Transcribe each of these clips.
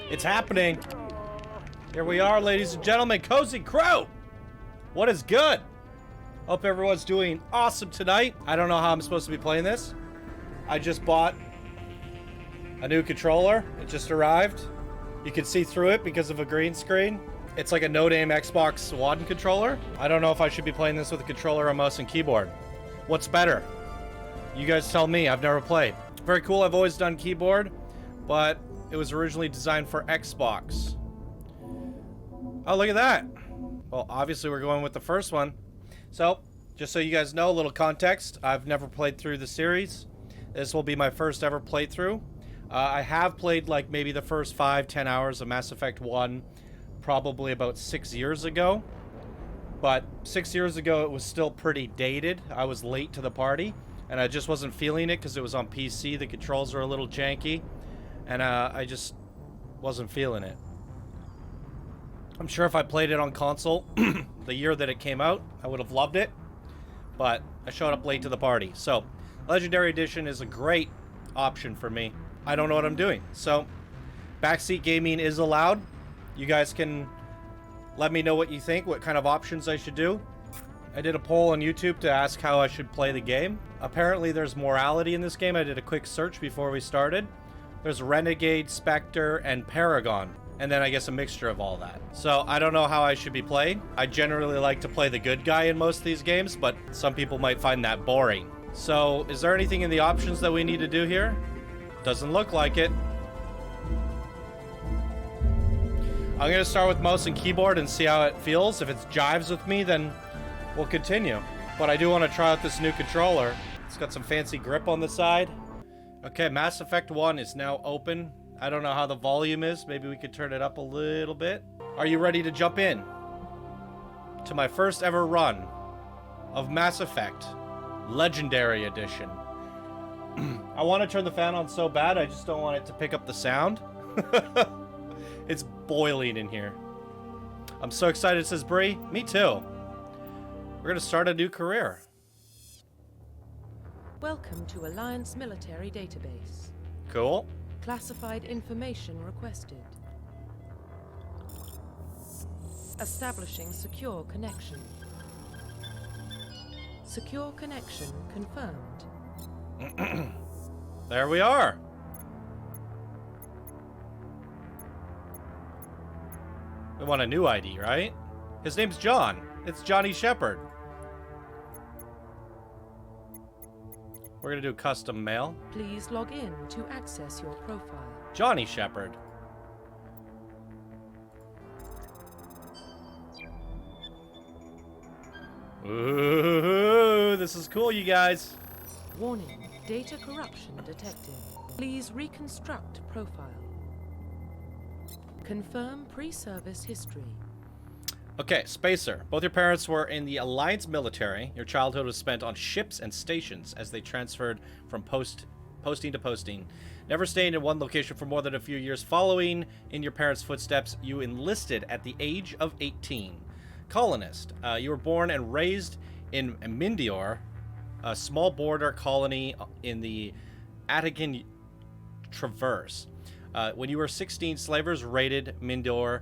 It's happening. Here we are, ladies and gentlemen. Cozy Crow. What is good? Hope everyone's doing awesome tonight. I don't know how I'm supposed to be playing this. I just bought a new controller. It just arrived. You can see through it because of a green screen. It's like a no-name Xbox One controller. I don't know if I should be playing this with a controller or mouse and keyboard. What's better? You guys tell me. I've never played. Very cool. I've always done keyboard, but it was originally designed for Xbox. Oh, look at that. Well, obviously we're going with the first one. So, just so you guys know, a little context. I've never played through the series. This will be my first ever playthrough. I have played like maybe the first 5-10 hours of Mass Effect 1 probably about 6 years ago. But 6 years ago it was still pretty dated. I was late to the party and I just wasn't feeling it because it was on PC. The controls were a little janky and I just wasn't feeling it. I'm sure if I played it on console the year that it came out, I would have loved it. But I showed up late to the party. So, Legendary Edition is a great option for me. I don't know what I'm doing. So, backseat gaming is allowed. You guys can let me know what you think, what kind of options I should do. I did a poll on YouTube to ask how I should play the game. Apparently there's morality in this game. I did a quick search before we started. There's Renegade, Spectre, and Paragon. And then I guess a mixture of all that. So I don't know how I should be playing. I generally like to play the good guy in most of these games, but some people might find that boring. So is there anything in the options that we need to do here? Doesn't look like it. I'm gonna start with mouse and keyboard and see how it feels. If it jives with me, then we'll continue. But I do want to try out this new controller. It's got some fancy grip on the side. Okay, Mass Effect 1 is now open. I don't know how the volume is. Maybe we could turn it up a little bit. Are you ready to jump in to my first ever run of Mass Effect Legendary Edition? I want to turn the fan on so bad, I just don't want it to pick up the sound. It's boiling in here. I'm so excited, says Bree. Me too. We're gonna start a new career. Welcome to Alliance Military Database. Cool. Classified information requested. Establishing secure connection. Secure connection confirmed. There we are. We want a new ID, right? His name's John. It's Johnny Shepard. We're gonna do custom mail. Please log in to access your profile. Johnny Shepard. Ooh, this is cool, you guys. Warning, data corruption detected. Please reconstruct profile. Confirm pre-service history. Okay, Spacer. Both your parents were in the Alliance military. Your childhood was spent on ships and stations as they transferred from posting to posting. Never staying in one location for more than a few years. Following in your parents' footsteps, you enlisted at the age of 18. Colonist. You were born and raised in Mindior, a small border colony in the Attican Traverse. When you were 16, slavers raided Mindior,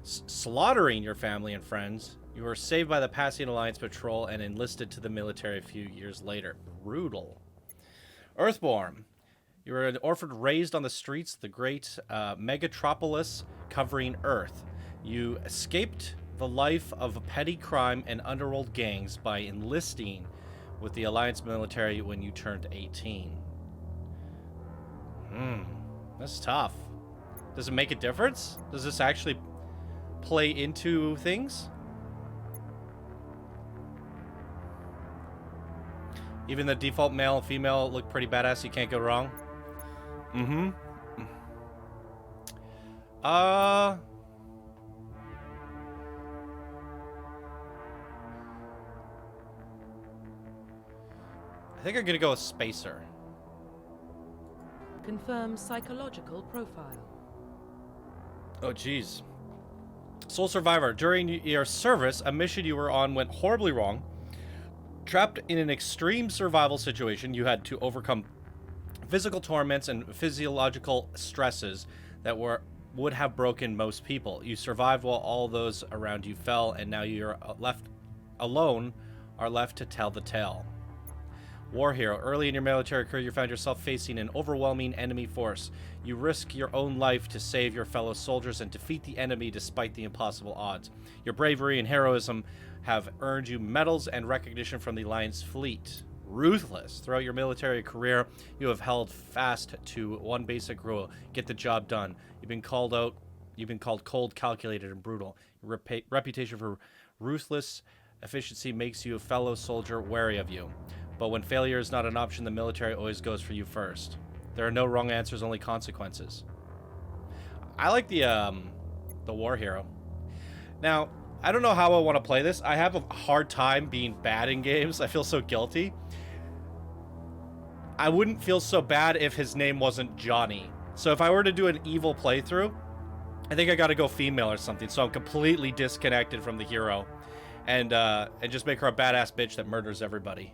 slaughtering your family and friends. You were saved by the Passing Alliance patrol and enlisted to the military a few years later. Brutal. Earthborn. You were an orphan raised on the streets of the great megatropolis covering Earth. You escaped the life of petty crime and underworld gangs by enlisting with the Alliance military when you turned 18. That's tough. Does it make a difference? Does this actually play into things? Even the default male and female look pretty badass. You can't go wrong. I think I'm gonna go with Spacer. Confirm psychological profile. Oh, jeez. Soul Survivor. During your service, a mission you were on went horribly wrong. Trapped in an extreme survival situation, you had to overcome physical torments and physiological stresses that would have broken most people. You survived while all those around you fell, and now you're left alone, are left to tell the tale. War hero. Early in your military career, you found yourself facing an overwhelming enemy force. You risk your own life to save your fellow soldiers and defeat the enemy despite the impossible odds. Your bravery and heroism have earned you medals and recognition from the Alliance fleet. Ruthless. Throughout your military career, you have held fast to one basic rule: get the job done. You've been called cold, calculated, and brutal. Your reputation for ruthless efficiency makes you a fellow soldier wary of you. But when failure is not an option, the military always goes for you first. There are no wrong answers, only consequences. I like the war hero. Now, I don't know how I want to play this. I have a hard time being bad in games. I feel so guilty. I wouldn't feel so bad if his name wasn't Johnny. So if I were to do an evil playthrough, I think I got to go female or something. So I'm completely disconnected from the hero, and just make her a badass bitch that murders everybody.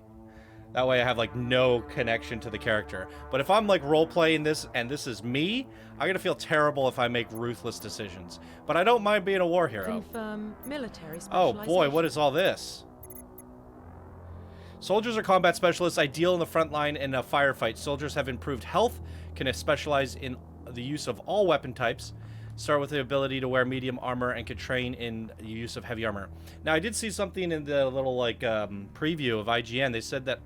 That way I have, like, no connection to the character. But if I'm, like, role-playing this and this is me, I'm gonna feel terrible if I make ruthless decisions. But I don't mind being a war hero. Confirm military Oh, specialization. boy, what is all this? Soldiers are combat specialists, ideal in the front line in a firefight. Soldiers have improved health, can specialize in the use of all weapon types, start with the ability to wear medium armor, and can train in the use of heavy armor. Now, I did see something in the little, like, preview of IGN. They said that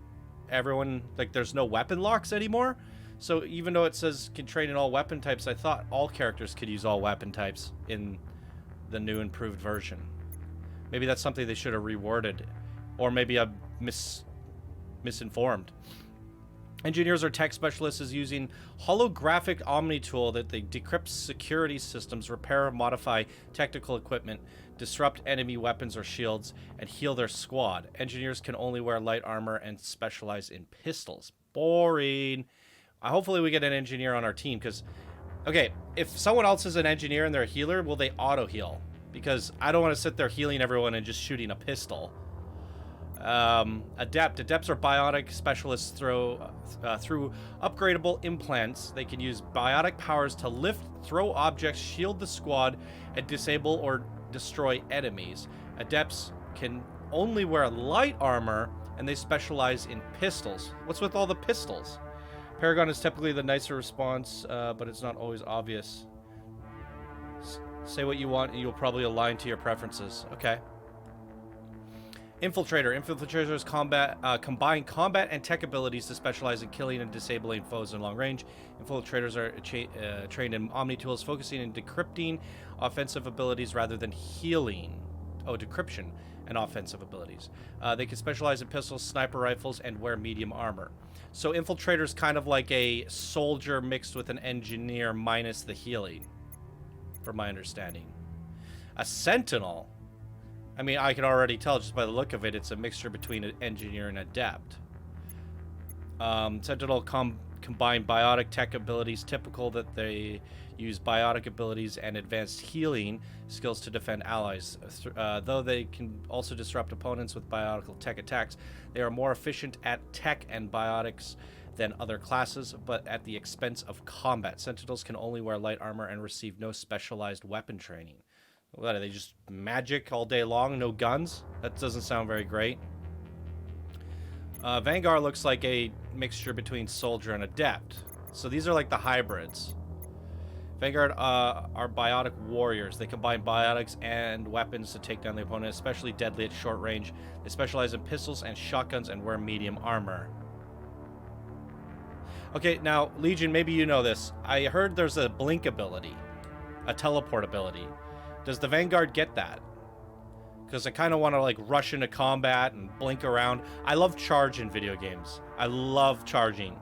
everyone, like, there's no weapon locks anymore. So even though it says can train in all weapon types, I thought all characters could use all weapon types in the new improved version. Maybe that's something they should have reworded, or maybe I'm misinformed. Engineers or tech specialists is using holographic Omni tool that they decrypt security systems, repair or modify technical equipment, disrupt enemy weapons or shields, and heal their squad. Engineers can only wear light armor and specialize in pistols. Boring. Hopefully we get an engineer on our team, because, okay, if someone else is an engineer and they're a healer, will they auto-heal? Because I don't want to sit there healing everyone and just shooting a pistol. Adept. Adepts are biotic specialists through upgradable implants. They can use biotic powers to lift, throw objects, shield the squad, and disable or destroy enemies. Adepts can only wear light armor, and they specialize in pistols. What's with all the pistols? Paragon is typically the nicer response, but it's not always obvious. Say what you want, and you'll probably align to your preferences. Okay. Infiltrator. Infiltrators combine combat and tech abilities to specialize in killing and disabling foes in long range. Infiltrators are trained in Omni tools, focusing on decrypting offensive abilities rather than healing. Oh, decryption and offensive abilities. They can specialize in pistols, sniper rifles, and wear medium armor. So Infiltrator's kind of like a soldier mixed with an engineer minus the healing, from my understanding. A Sentinel. I mean, I can already tell just by the look of it, it's a mixture between an engineer and adept. Sentinel combine biotic tech abilities, typical that they use biotic abilities and advanced healing skills to defend allies. Though they can also disrupt opponents with biotic tech attacks, they are more efficient at tech and biotics than other classes, but at the expense of combat. Sentinels can only wear light armor and receive no specialized weapon training. What are they, just magic all day long? No guns? That doesn't sound very great. Vanguard looks like a mixture between soldier and adept. So these are like the hybrids. Vanguard are biotic warriors. They combine biotics and weapons to take down the opponent, especially deadly at short range. They specialize in pistols and shotguns and wear medium armor. Okay, now, Legion, maybe you know this. I heard there's a blink ability. A teleport ability. Does the Vanguard get that? Because I kind of want to, like, rush into combat and blink around. I love charge in video games. I love charging.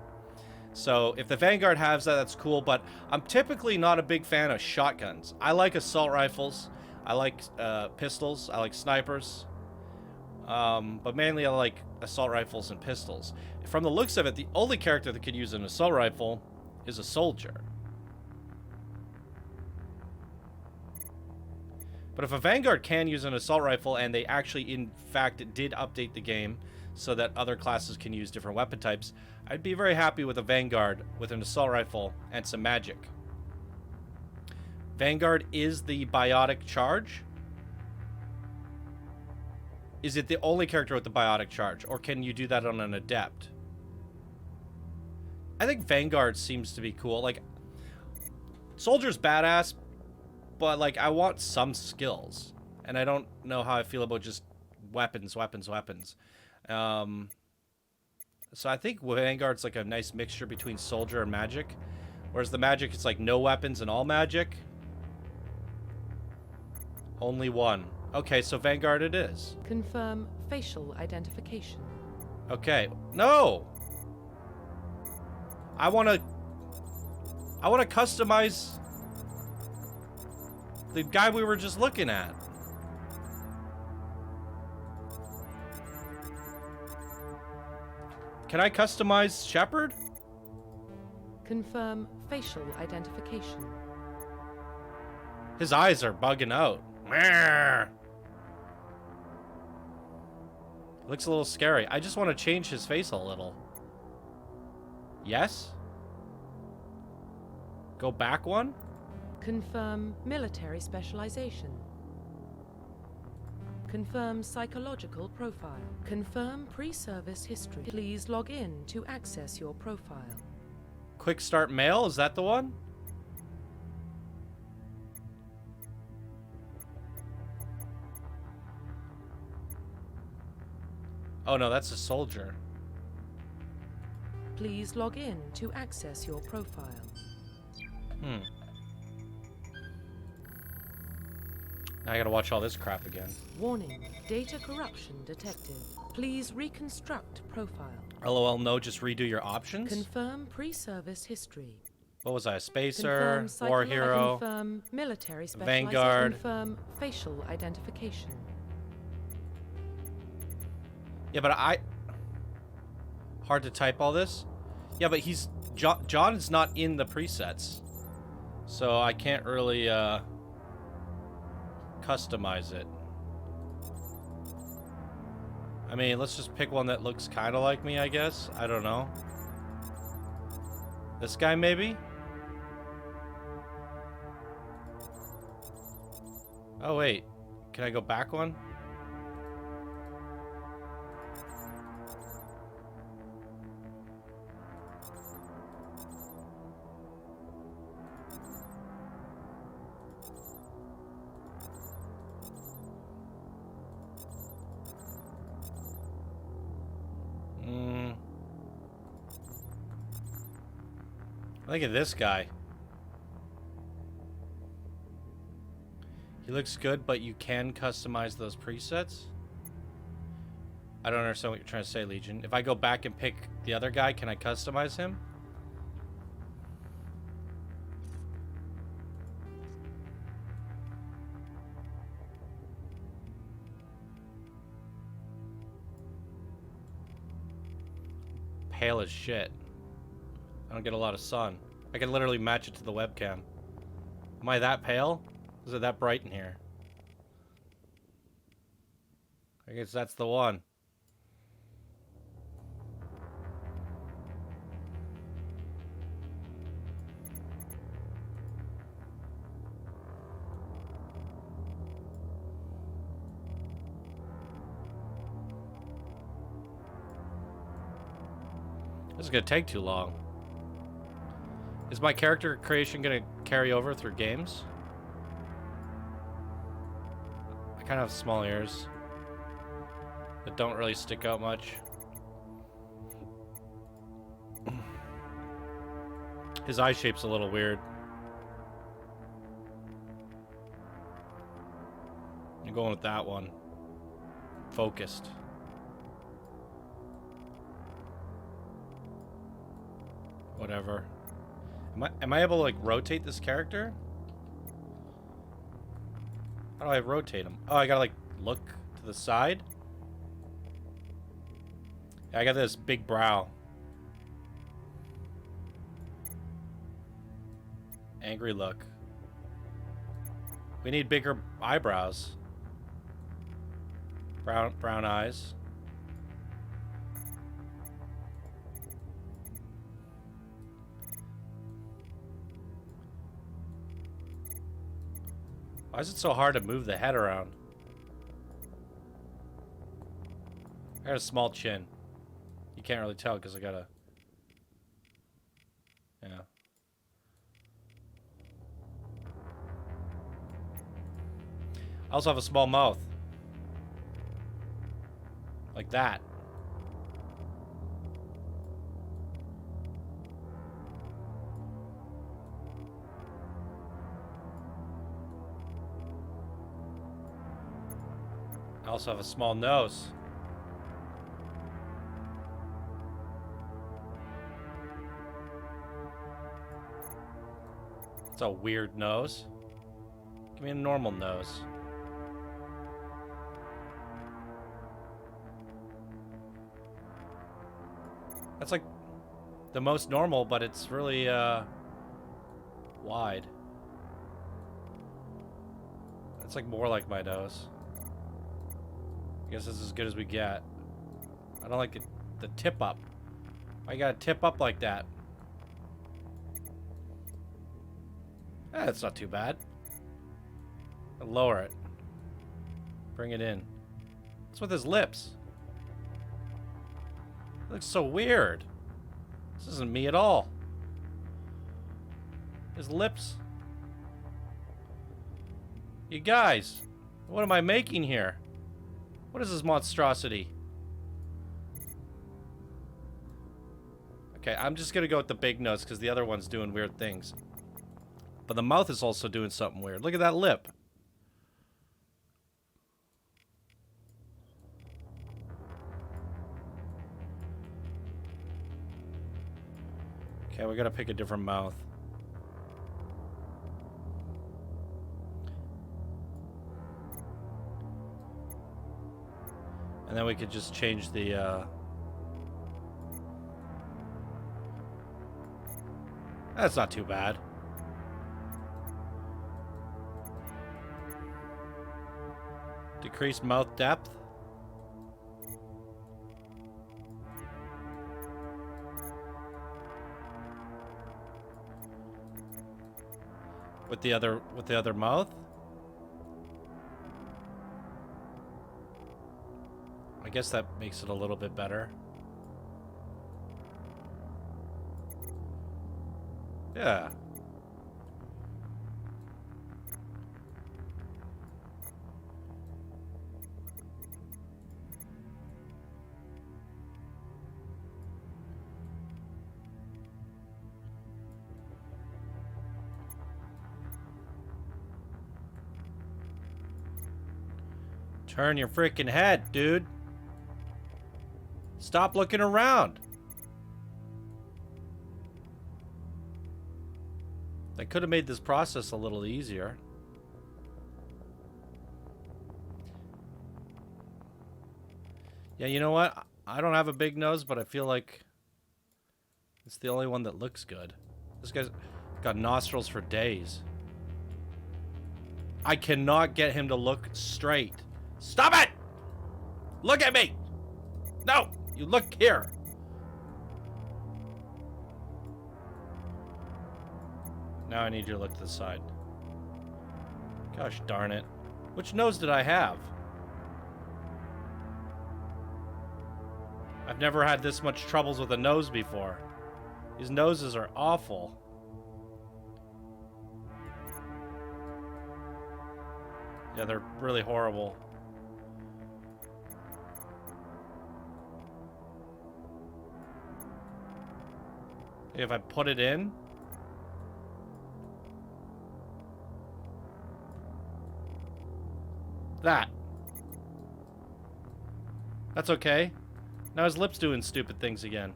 So if the Vanguard has that, that's cool, but I'm typically not a big fan of shotguns. I like assault rifles. I like pistols. I like snipers. But mainly I like assault rifles and pistols. From the looks of it, the only character that could use an assault rifle is a soldier. But if a Vanguard can use an assault rifle, and they actually, in fact, did update the game so that other classes can use different weapon types, I'd be very happy with a Vanguard with an assault rifle and some magic. Vanguard is the biotic charge. Is it the only character with the biotic charge, or can you do that on an adept? I think Vanguard seems to be cool. Like, Soldier's badass, but like I want some skills, and I don't know how I feel about just weapons. So I think Vanguard's like a nice mixture between soldier and magic, whereas the magic is like no weapons and all magic. Only one. Okay, so Vanguard it is. Confirm facial identification. Okay. No. I want to customize the guy we were just looking at. Can I customize Shepard? Confirm facial identification. His eyes are bugging out. Meh. Looks a little scary. I just want to change his face a little. Yes? Go back one? Confirm military specialization. Confirm psychological profile. Confirm pre-service history. Please log in to access your profile. Quick start mail, is that the one? Oh no, that's a soldier. Please log in to access your profile. Now I gotta watch all this crap again. Warning, data corruption detected. Please reconstruct profile. LOL, no, just redo your options? Confirm pre-service history. What was I? A spacer, Confirm war hero, confirm military specialization. Vanguard. Confirm facial identification. Yeah, but hard to type all this. Yeah, but John is not in the presets, so I can't really customize it. I mean, let's just pick one that looks kind of like me, I guess. I don't know. This guy, maybe? Oh, wait. Can I go back one? Look at this guy. He looks good, but you can customize those presets? I don't understand what you're trying to say, Legion. If I go back and pick the other guy, can I customize him? Pale as shit. I don't get a lot of sun. I can literally match it to the webcam. Am I that pale? Is it that bright in here? I guess that's the one. This is gonna take too long. Is my character creation gonna carry over through games? I kind of have small ears that don't really stick out much. His eye shape's a little weird. I'm going with that one. Focused. Whatever. Am I able to like rotate this character? How do I rotate him? Oh, I gotta like look to the side. Yeah, I got this big brow. Angry look. We need bigger eyebrows. Brown eyes. Why is it so hard to move the head around? I got a small chin. You can't really tell because I got a... Yeah. I also have a small mouth. Like that. I also have a small nose. It's a weird nose. Give me a normal nose. That's like the most normal, but it's really wide. That's like more like my nose. I guess this is as good as we get. I don't like the tip up. Why you gotta tip up like that? That's not too bad. I'll lower it. Bring it in. What's with his lips? It looks so weird. This isn't me at all. His lips. You guys, what am I making here? What is this monstrosity? Okay, I'm just gonna go with the big nose because the other one's doing weird things. But the mouth is also doing something weird. Look at that lip. Okay, we gotta pick a different mouth. And then we could just change the, That's not too bad. Decreased mouth depth. With the other mouth. I guess that makes it a little bit better. Yeah. Turn your freaking head, dude. Stop looking around. They could have made this process a little easier. Yeah, you know what? I don't have a big nose, but I feel like it's the only one that looks good. This guy's got nostrils for days. I cannot get him to look straight. Stop it! Look at me! No! You look here! Now I need you to look to the side. Gosh darn it. Which nose did I have? I've never had this much troubles with a nose before. These noses are awful. Yeah, they're really horrible. If I put it in... That. That's okay. Now his lip's doing stupid things again.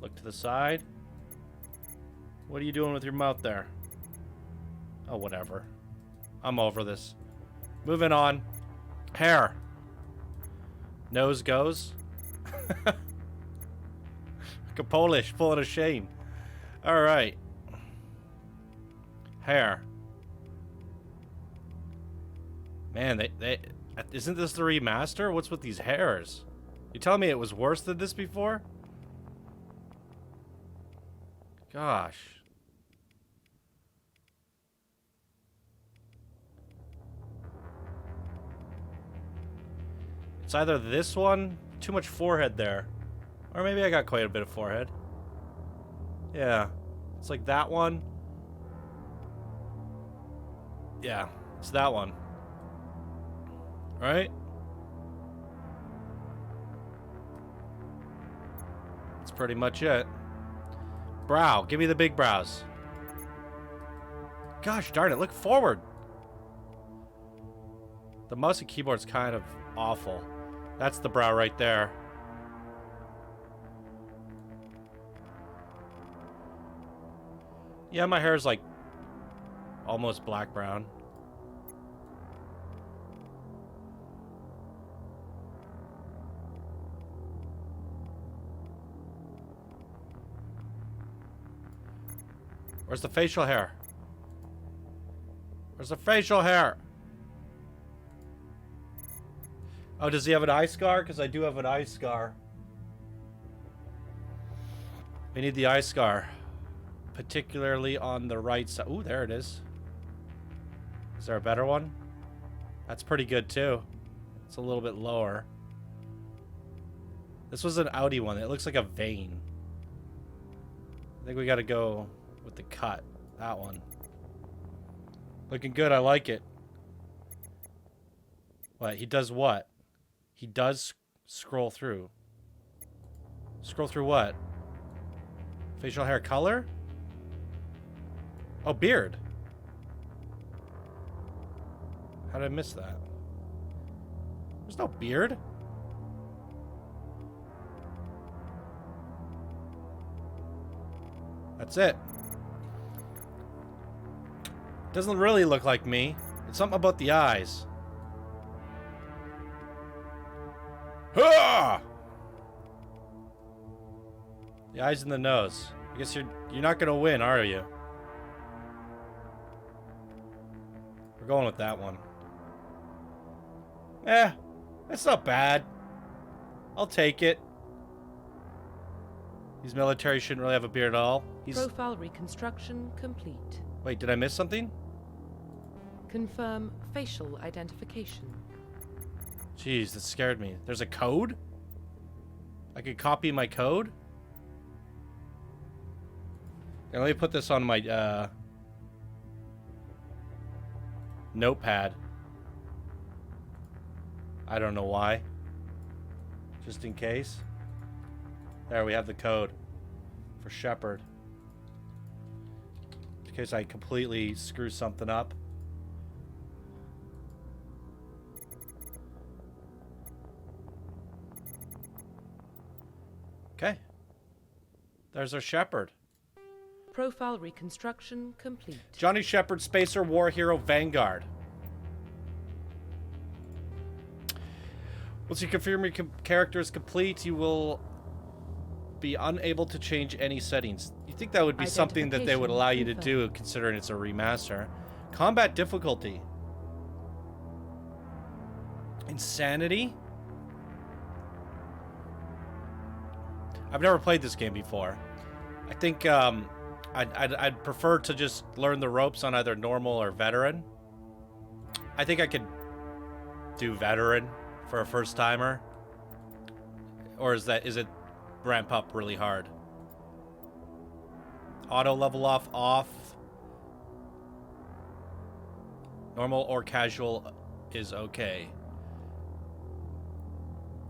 Look to the side. What are you doing with your mouth there? Oh, whatever. I'm over this. Moving on. Hair. Nose goes. Like a Polish pulling a shame. Alright. Hair. Man, they isn't this the remaster? What's with these hairs? You telling me it was worse than this before? Gosh. It's either this one, too much forehead there. Or maybe I got quite a bit of forehead. Yeah. It's like that one. Yeah, it's that one. Right? That's pretty much it. Brow. Give me the big brows. Gosh darn it, look forward. The mouse and keyboard's kind of awful. That's the brow right there. Yeah, my hair's like almost black brown. Where's the facial hair? Where's the facial hair? Oh, does he have an eye scar? Because I do have an eye scar. We need the eye scar. Particularly on the right side. Ooh, there it is. Is there a better one? That's pretty good too. It's a little bit lower. This was an outie one. It looks like a vein. I think we gotta go with the cut. That one. Looking good. I like it. What? He does what? He does scroll through. Scroll through what? Facial hair color? Oh, beard. How did I miss that? There's no beard. That's it. Doesn't really look like me. It's something about the eyes. Ah! The eyes and the nose. I guess you're not gonna win, are you? We're going with that one. Eh, that's not bad. I'll take it. These military shouldn't really have a beard at all. Profile reconstruction complete. Wait, did I miss something? Confirm facial identification. Jeez, that scared me. There's a code? I could copy my code? And let me put this on my notepad. I don't know why. Just in case. There, we have the code for Shepard. In case I completely screw something up. Okay. There's our Shepard. Profile reconstruction complete. Johnny Shepard, Spacer War Hero Vanguard. Once you confirm your character is complete, you will be unable to change any settings. You think that would be something that they would allow you to do, considering it's a remaster. Combat difficulty. Insanity? I've never played this game before. I think I'd prefer to just learn the ropes on either normal or veteran. I think I could do veteran for a first timer. Or is it ramp up really hard? Auto level off. Normal or casual is okay.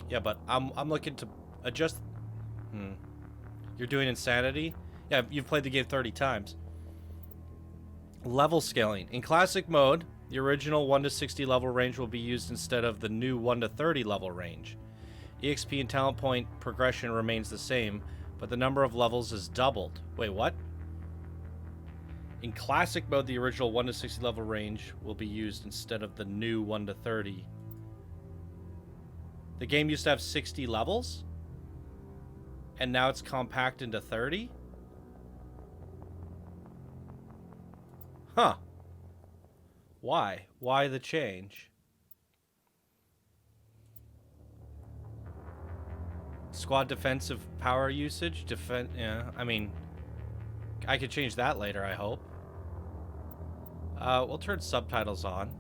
Yeah, but I'm looking to adjust. You're doing insanity? Yeah, you've played the game 30 times. Level scaling. In classic mode, the original 1 to 60 level range will be used instead of the new 1 to 30 level range. EXP and talent point progression remains the same, but the number of levels is doubled. Wait, what? In classic mode, the original 1 to 60 level range will be used instead of the new 1 to 30. The game used to have 60 levels? And now it's compact into 30? Huh. Why? Why the change? Squad defensive power usage? Yeah, I mean, I could change that later, I hope. We'll turn subtitles on.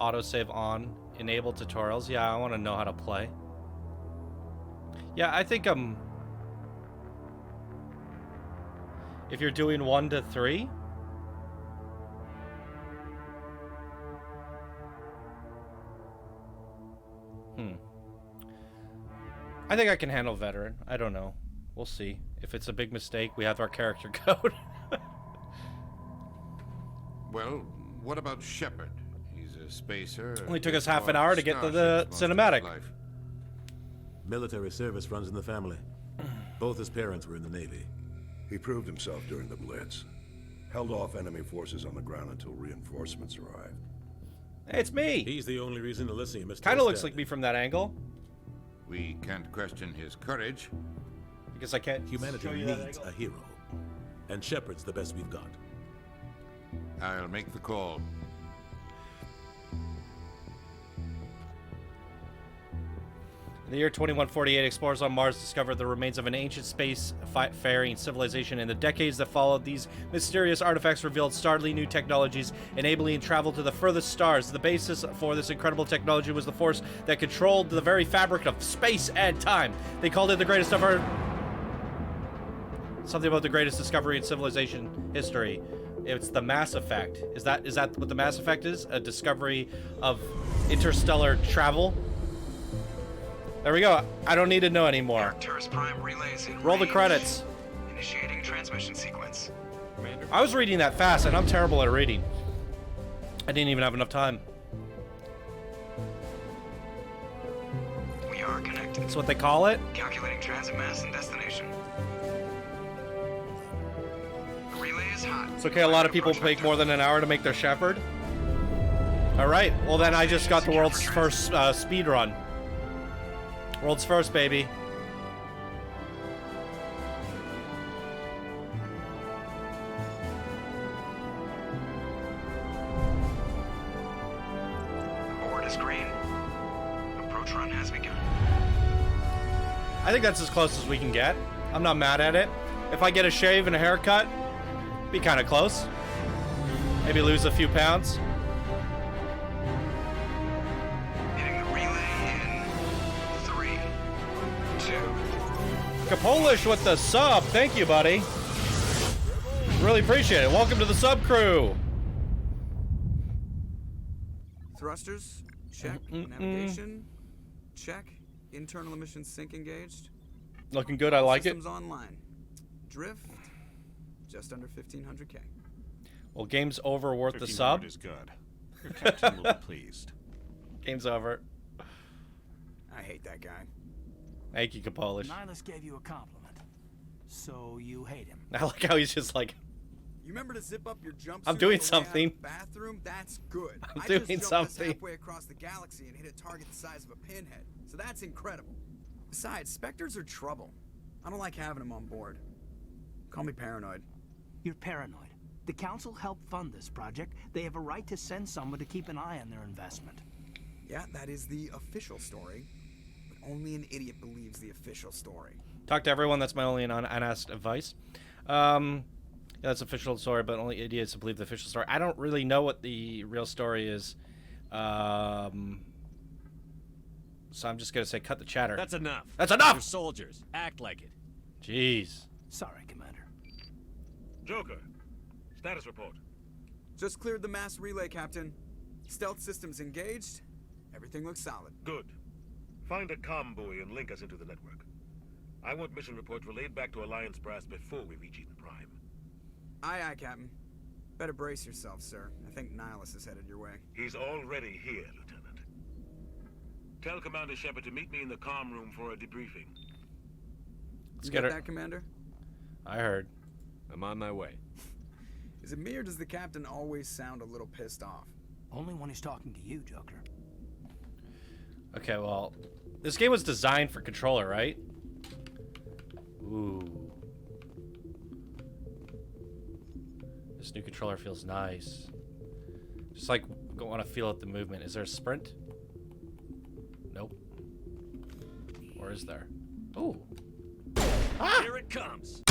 Autosave on Enable tutorials. Yeah, I want to know how to play. Yeah, I think if you're doing 1 to 3. I think I can handle veteran. I don't know. We'll see. If it's a big mistake, we have our character code. Well, what about Shepard? He's a spacer. Only took us half an hour to get to the cinematic. Military service runs in the family. Both his parents were in the Navy. He proved himself during the Blitz. Held off enemy forces on the ground until reinforcements arrived. Hey, it's me! He's the only reason Elysium is Kinda looks like me from that angle. We can't question his courage. Because I can't Humanity show you that needs angle. a hero. And Shepard's the best we've got. I'll make the call. In the year 2148, explorers on Mars discovered the remains of an ancient space-faring civilization. In the decades that followed, these mysterious artifacts revealed startling new technologies, enabling travel to the furthest stars. The basis for this incredible technology was the force that controlled the very fabric of space and time. They called it the greatest of our... Something about the greatest discovery in civilization history. It's the Mass Effect. Is that what the Mass Effect is? A discovery of interstellar travel? There we go. I don't need to know anymore. Arcturus Prime relays in Roll the range. credits. Initiating transmission sequence. Commander? I was reading that fast, and I'm terrible at reading. I didn't even have enough time. We are connected. That's what they call it? Calculating transit mass and destination. Relay is hot. It's okay, a lot of people take more than an hour to make their Shepard. Alright, well then I just got the world's first speed run. World's first, baby. Board is green. Approach run has begun. I think that's as close as we can get. I'm not mad at it. If I get a shave and a haircut, be kind of close. Maybe lose a few pounds. Hitting the relay in 3, 2. Kapolish with the sub. Thank you, buddy. Really appreciate it. Welcome to the sub crew. Thrusters, check. Navigation, check. Internal emissions sync engaged. Looking good. I like it. Systems online. Drift, just under 1500K. Well, game's over. Worth the sub. 1500 is good. Your captain will be pleased. Game's over. I hate that guy. Thank you, Kapolish. Nihilus gave you a compliment, so you hate him. I like how he's just like, You remember to zip up your jumpsuit? I'm doing on the way out of something. the bathroom? That's good. I'm I doing just jumped this something. halfway across the galaxy and hit a target the size of a pinhead. So that's incredible. Besides, Spectres are trouble. I don't like having them on board. Call me paranoid. You're paranoid. The Council helped fund this project. They have a right to send someone to keep an eye on their investment. Yeah, that is the official story. But only an idiot believes the official story. Talk to everyone. That's my only unasked advice. Yeah, that's official story, but only idiots believe the official story. I don't really know what the real story is. So I'm just gonna say, cut the chatter. That's enough. That's enough! You're soldiers. Act like it. Jeez. Sorry, Commander. Joker, status report. Just cleared the mass relay, Captain. Stealth systems engaged. Everything looks solid. Good. Find a comm buoy and link us into the network. I want mission reports relayed back to Alliance Brass before we reach Eden Prime. Aye, aye, Captain. Better brace yourself, sir. I think Nihilus is headed your way. He's already here, Lieutenant. Tell Commander Shepard to meet me in the comm room for a debriefing. Let's You get got her. that, Commander? I heard. I'm on my way. Is it me or does the Captain always sound a little pissed off? Only when he's talking to you, Joker. Okay, well, this game was designed for controller, right? Ooh. This new controller feels nice. Just like, want to feel out the movement. Is there a sprint? Nope. Or is there? Ooh. Ah! Here it comes.